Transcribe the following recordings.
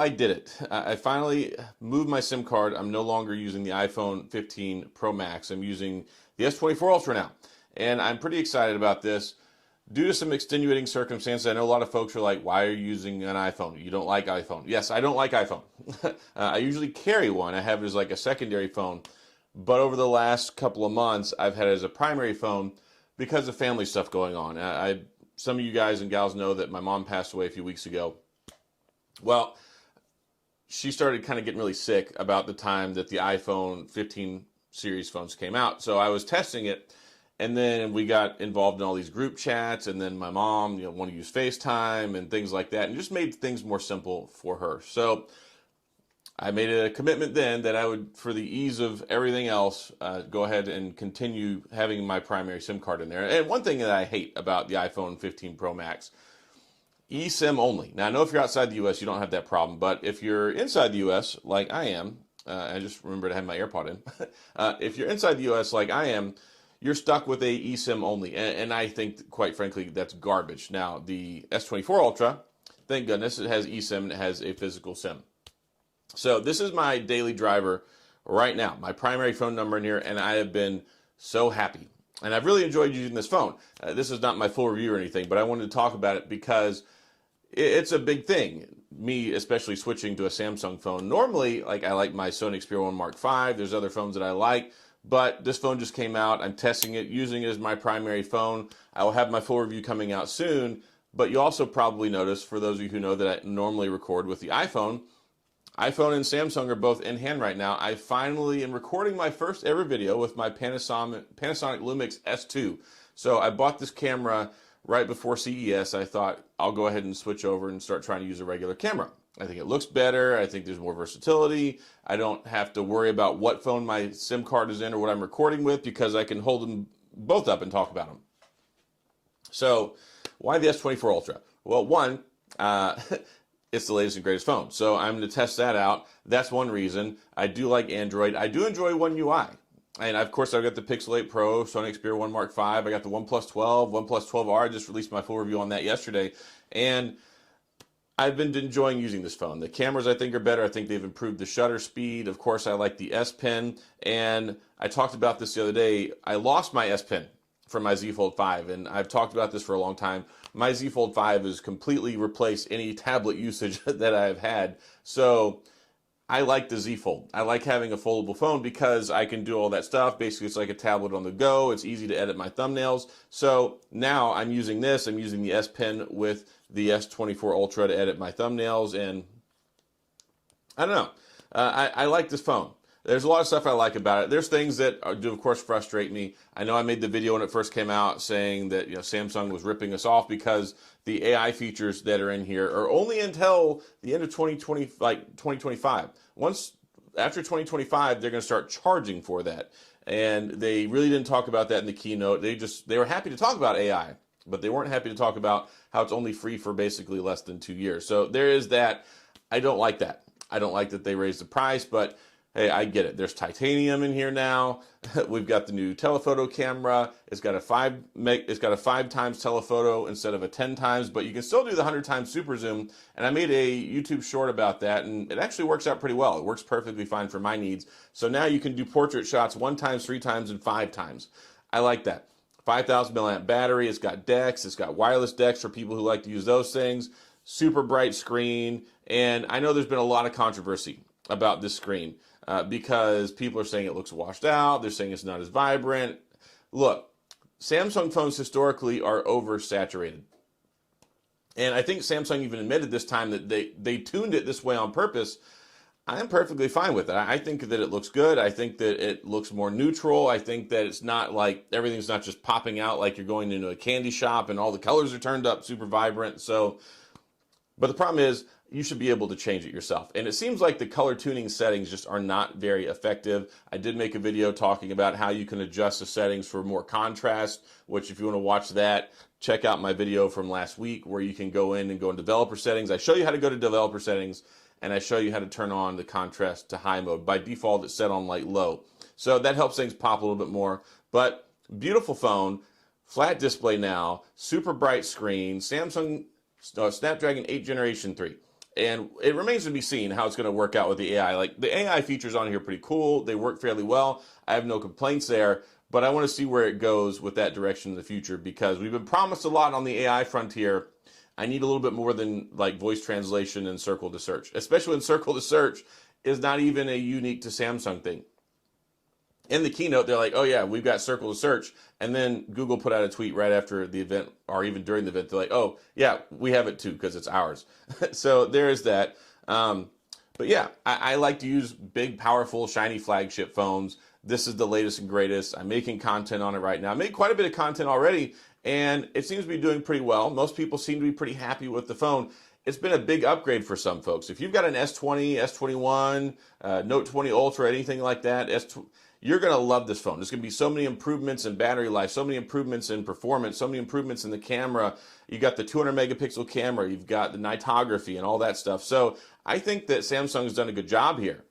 I did it. I finally moved my SIM card. I'm no longer using the iPhone 15 Pro Max. I'm using the S24 Ultra now. And I'm pretty excited about this. Due to some extenuating circumstances, I know a lot of folks are like, why are you using an iPhone? You don't like iPhone. Yes, I don't like iPhone. I usually carry one. I have it as like a secondary phone. But over the last couple of months, I've had it as a primary phone because of family stuff going on. Some of you guys and gals know that my mom passed away a few weeks ago. Well, she started kind of getting really sick about the time that the iPhone 15 series phones came out. So I was testing it, and then we got involved in all these group chats, and then my mom, wanted to use FaceTime and things like that, and just made things more simple for her. So I made a commitment then that I would, for the ease of everything else, go ahead and continue having my primary SIM card in there. And one thing that I hate about the iPhone 15 Pro Max, eSIM only. Now, I know if you're outside the U.S., you don't have that problem, but if you're inside the U.S., like I am, I just remember to have my AirPod in. If you're inside the U.S., like I am, you're stuck with a eSIM only, and I think, quite frankly, that's garbage. Now, the S24 Ultra, thank goodness, it has eSIM and it has a physical SIM. So this is my daily driver right now, my primary phone number in here, and I have been so happy. And I've really enjoyed using this phone. This is not my full review or anything, but I wanted to talk about it because it's a big thing. Me, especially switching to a Samsung phone. Normally, I like my Sony Xperia 1 Mark V. There's other phones that I like, but this phone just came out. I'm testing it, using it as my primary phone. I will have my full review coming out soon, but you also probably notice, for those of you who know that I normally record with the iPhone and Samsung are both in hand right now. I finally am recording my first ever video with my Panasonic Lumix S2. So I bought this camera right before CES. I thought I'll go ahead and switch over and start trying to use a regular camera. I think it looks better. I think there's more versatility. I don't have to worry about what phone my SIM card is in or what I'm recording with, because I can hold them both up and talk about them. So why the S24 Ultra? Well, one, it's the latest and greatest phone. So I'm going to test that out. That's one reason. I do like Android. I do enjoy One UI. And of course, I've got the Pixel 8 Pro, Sony Xperia 1 Mark V. I got the OnePlus 12, OnePlus 12R. I just released my full review on that yesterday. And I've been enjoying using this phone. The cameras, I think, are better. I think they've improved the shutter speed. Of course, I like the S Pen. And I talked about this the other day. I lost my S Pen from my Z Fold 5, and I've talked about this for a long time. My Z Fold 5 has completely replaced any tablet usage that I've had. So I like the Z Fold. I like having a foldable phone because I can do all that stuff. Basically, it's like a tablet on the go. It's easy to edit my thumbnails. So now I'm using this. I'm using the S Pen with the S24 Ultra to edit my thumbnails, and I don't know. I like this phone. There's a lot of stuff I like about it. There's things that do, of course, frustrate me. I know I made the video when it first came out saying that Samsung was ripping us off because the AI features that are in here are only until the end of 2025. After 2025, they're going to start charging for that. And they really didn't talk about that in the keynote. They were happy to talk about AI, but they weren't happy to talk about how it's only free for basically less than 2 years. So there is that. I don't like that. I don't like that they raised the price, but hey, I get it. There's titanium in here now. We've got the new telephoto camera. It's got a 5 times telephoto instead of a 10 times, but you can still do the 100 times super zoom. And I made a YouTube short about that, and it actually works out pretty well. It works perfectly fine for my needs. So now you can do portrait shots 1 times, 3 times, and 5 times. I like that. 5,000 milliamp battery. It's got DeX. It's got wireless DeX for people who like to use those things. Super bright screen. And I know there's been a lot of controversy about this screen. Because people are saying it looks washed out. They're saying it's not as vibrant. Look, Samsung phones historically are oversaturated. And I think Samsung even admitted this time that they tuned it this way on purpose. I'm perfectly fine with it. I think that it looks good. I think that it looks more neutral. I think that it's not like everything's not just popping out like you're going into a candy shop and all the colors are turned up super vibrant. So, but the problem is, you should be able to change it yourself. And it seems like the color tuning settings just are not very effective. I did make a video talking about how you can adjust the settings for more contrast, which if you want to watch that, check out my video from last week where you can go in developer settings. I show you how to go to developer settings, and I show you how to turn on the contrast to high mode. By default, it's set on like low. So that helps things pop a little bit more. But beautiful phone, flat display now, super bright screen, Samsung Snapdragon 8 Generation 3. And it remains to be seen how it's going to work out with the AI. Like, the AI features on here are pretty cool. They work fairly well. I have no complaints there, but I want to see where it goes with that direction in the future, because we've been promised a lot on the AI frontier. I need a little bit more than like voice translation and circle to search, especially when circle to search is not even a unique to Samsung thing. In the keynote, they're like, oh yeah, we've got circle to search. And then Google put out a tweet right after the event, or even during the event. They're like, oh yeah, we have it too, because it's ours. So there is that. But yeah, I like to use big, powerful, shiny flagship phones. This is the latest and greatest. I'm making content on it right now. I made quite a bit of content already, and it seems to be doing pretty well. Most people seem to be pretty happy with the phone. It's been a big upgrade for some folks. If you've got an S20, S21, Note 20 Ultra, anything like that, you're going to love this phone. There's going to be so many improvements in battery life, so many improvements in performance, so many improvements in the camera. You got the 200 megapixel camera, you've got the nightography and all that stuff. So I think that Samsung's done a good job here.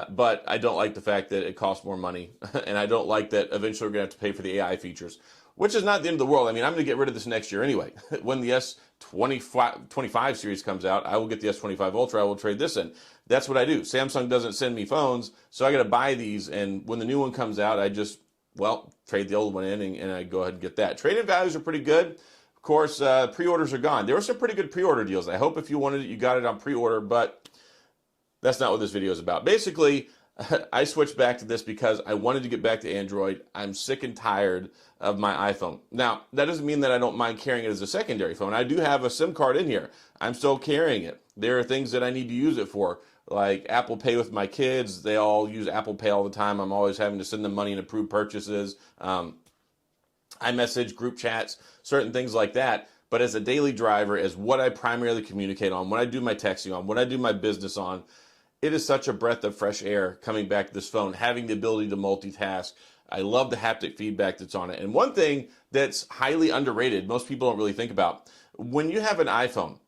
But I don't like the fact that it costs more money, and I don't like that eventually we're going to have to pay for the AI features, which is not the end of the world. I mean, I'm going to get rid of this next year anyway. When the S25 series comes out, I will get the S25 Ultra. I will trade this in. That's what I do. Samsung doesn't send me phones, so I got to buy these, and when the new one comes out, I just, well, trade the old one in, and I go ahead and get that. Trade-in values are pretty good. Of course, pre-orders are gone. There were some pretty good pre-order deals. I hope if you wanted it, you got it on pre-order, but that's not what this video is about. Basically, I switched back to this because I wanted to get back to Android. I'm sick and tired of my iPhone. Now, that doesn't mean that I don't mind carrying it as a secondary phone. I do have a SIM card in here. I'm still carrying it. There are things that I need to use it for, like Apple Pay with my kids. They all use Apple Pay all the time. I'm always having to send them money and approve purchases. iMessage, group chats, certain things like that. But as a daily driver, as what I primarily communicate on, when I do my texting on, when I do my business on, it is such a breath of fresh air coming back to this phone, having the ability to multitask. I love the haptic feedback that's on it. And one thing that's highly underrated, most people don't really think about, when you have an iPhone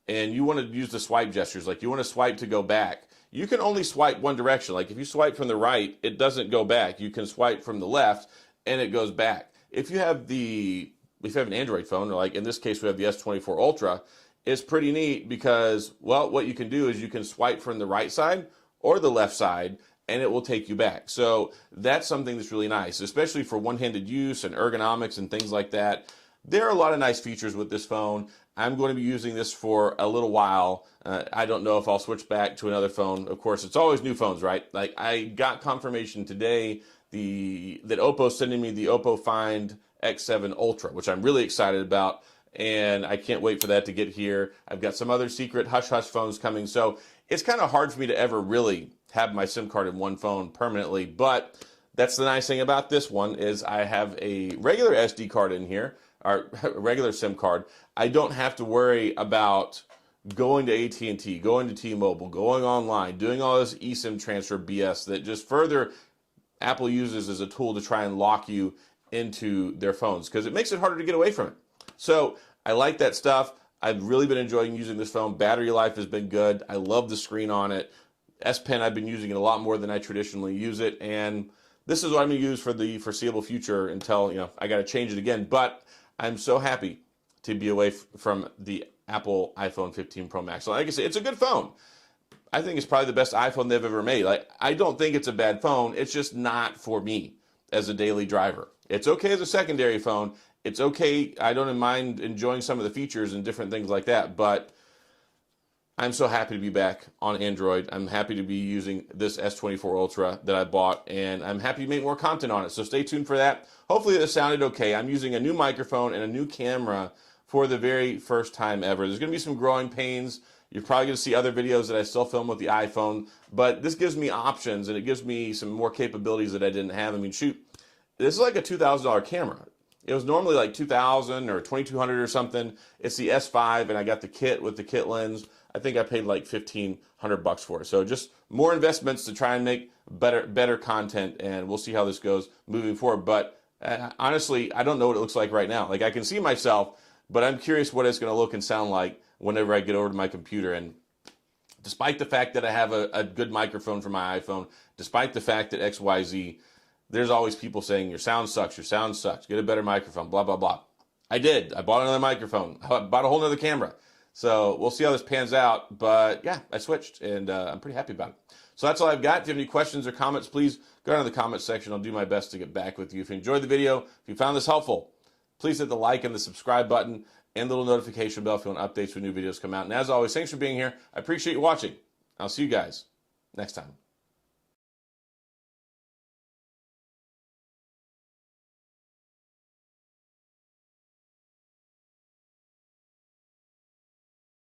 and you want to use the swipe gestures, like you want to swipe to go back, you can only swipe one direction. Like if you swipe from the right, it doesn't go back. You can swipe from the left and it goes back. If you have an Android phone, or like in this case we have the S24 Ultra, it's pretty neat because, well, what you can do is you can swipe from the right side or the left side, and it will take you back. So that's something that's really nice, especially for one-handed use and ergonomics and things like that. There are a lot of nice features with this phone. I'm going to be using this for a little while. I don't know if I'll switch back to another phone. Of course, it's always new phones, right? Like I got confirmation today that Oppo's sending me the Oppo Find X7 Ultra, which I'm really excited about. And I can't wait for that to get here. I've got some other secret hush-hush phones coming, so it's kind of hard for me to ever really have my SIM card in one phone permanently, but that's the nice thing about this one is I have a regular SD card in here, or a regular SIM card. I don't have to worry about going to AT&T, going to T-Mobile, going online, doing all this eSIM transfer BS that just further Apple uses as a tool to try and lock you into their phones, because it makes it harder to get away from it. So I like that stuff. I've really been enjoying using this phone. Battery life has been good. I love the screen on it. S Pen, I've been using it a lot more than I traditionally use it. And this is what I'm going to use for the foreseeable future until, I got to change it again. But I'm so happy to be away from the Apple iPhone 15 Pro Max. So like I said, it's a good phone. I think it's probably the best iPhone they've ever made. Like, I don't think it's a bad phone. It's just not for me as a daily driver. It's okay as a secondary phone. It's okay. I don't mind enjoying some of the features and different things like that, but I'm so happy to be back on Android. I'm happy to be using this S24 Ultra that I bought, and I'm happy to make more content on it. So stay tuned for that. Hopefully this sounded okay. I'm using a new microphone and a new camera for the very first time ever. There's going to be some growing pains. You're probably going to see other videos that I still film with the iPhone, but this gives me options, and it gives me some more capabilities that I didn't have. I mean, shoot, this is like a $2,000 camera. It was normally like $2,000 or $2,200 or something. It's the S5, and I got the kit with the kit lens. I think I paid like $1,500 for it. So just more investments to try and make better content, and we'll see how this goes moving forward. But honestly, I don't know what it looks like right now. Like, I can see myself, but I'm curious what it's going to look and sound like whenever I get over to my computer. And despite the fact that I have a good microphone for my iPhone, despite the fact that XYZ, there's always people saying, your sound sucks, get a better microphone, blah, blah, blah. I did. I bought another microphone. I bought a whole nother camera. So we'll see how this pans out. But yeah, I switched, and I'm pretty happy about it. So that's all I've got. If you have any questions or comments, please go down to the comment section. I'll do my best to get back with you. If you enjoyed the video, if you found this helpful, please hit the like and the subscribe button and the little notification bell if you want updates when new videos come out. And as always, thanks for being here. I appreciate you watching. I'll see you guys next time.